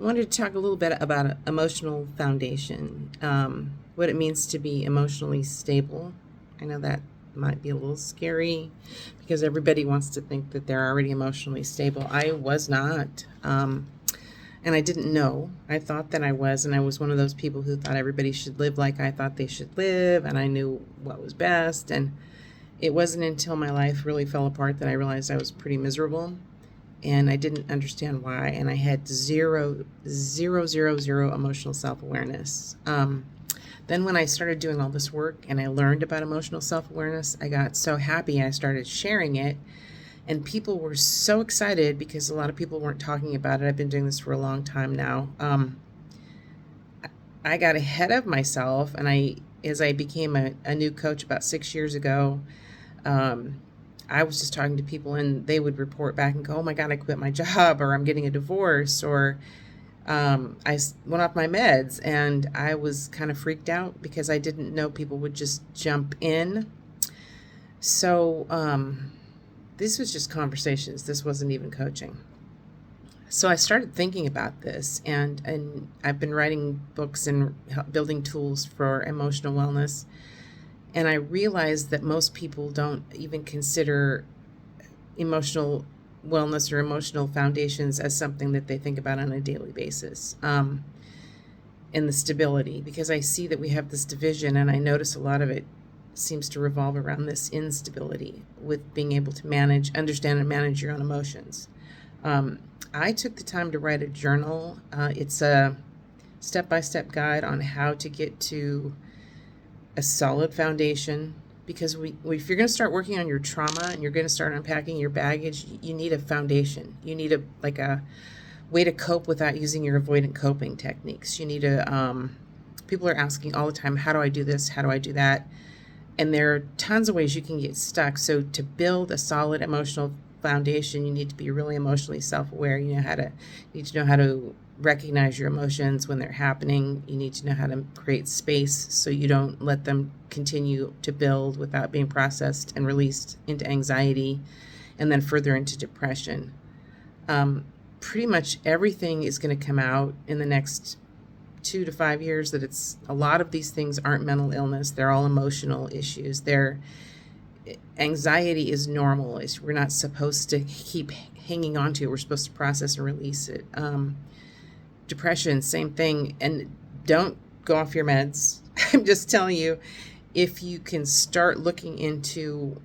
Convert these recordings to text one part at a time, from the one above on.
I wanted to talk a little bit about emotional foundation, what it means to be emotionally stable. I know that might be a little scary because everybody wants to think that they're already emotionally stable. I was not. And I didn't know. I thought that I was, and I was one of those people who thought everybody should live like I thought they should live, and I knew what was best. And it wasn't until my life really fell apart that I realized I was pretty miserable, and I didn't understand why. And I had zero emotional self-awareness. Then when I started doing all this work and I learned about emotional self-awareness, I got so happy I started sharing it. And people were so excited because a lot of people weren't talking about it. I've been doing this for a long time now. I got ahead of myself, and as I became a new coach about 6 years ago, I was just talking to people, and they would report back and go, "Oh my God, I quit my job," or "I'm getting a divorce," or went off my meds, and I was kind of freaked out because I didn't know people would just jump in. So this was just conversations. This wasn't even coaching. So I started thinking about this, and I've been writing books and building tools for emotional wellness. And I realized that most people don't even consider emotional wellness or emotional foundations as something that they think about on a daily basis. And the stability, because I see that we have this division, and I notice a lot of it seems to revolve around this instability with being able to understand and manage your own emotions. I took the time to write a journal. It's a step-by-step guide on how to get to a solid foundation, because if you're going to start working on your trauma and you're going to start unpacking your baggage, you need a foundation. You need a way to cope without using your avoidant coping techniques. You need people are asking all the time, how do I do this? How do I do that? And there are tons of ways you can get stuck. So to build a solid emotional foundation, you need to be really emotionally self-aware. You need to know how to recognize your emotions when they're happening. You need to know how to create space so you don't let them continue to build without being processed and released into anxiety and then further into depression. Pretty much everything is going to come out in the next 2 to 5 years that a lot of these things aren't mental illness. They're all emotional issues. Anxiety is normal. We're not supposed to keep hanging on to it. We're supposed to process and release it. Depression, same thing. And don't go off your meds. I'm just telling you, if you can start looking into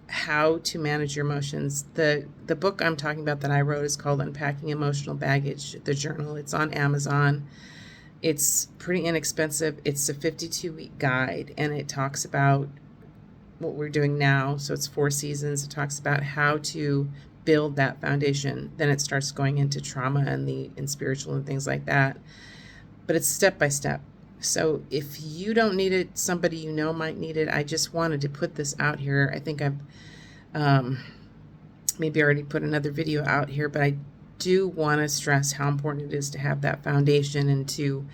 how to manage your emotions. The book I'm talking about that I wrote is called Unpacking Emotional Baggage, the journal. It's on Amazon. It's pretty inexpensive. It's a 52-week guide, and it talks about what we're doing now. So it's 4 seasons. It talks about how to build that foundation. Then it starts going into trauma and spiritual and things like that. But it's step by step. So if you don't need it, somebody you know might need it. I just wanted to put this out here. I think I've maybe already put another video out here, but I do want to stress how important it is to have that foundation and to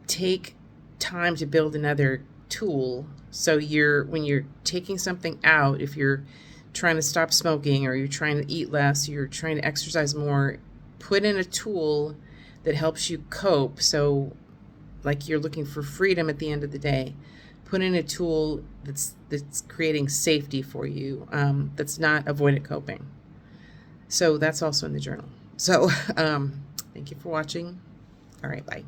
take time to build another tool. So when you're taking something out, if you're trying to stop smoking, or you're trying to eat less, or you're trying to exercise more, put in a tool that helps you cope. So like you're looking for freedom at the end of the day, put in a tool that's creating safety for you, that's not avoidant coping. So that's also in the journal. So thank you for watching. All right, bye.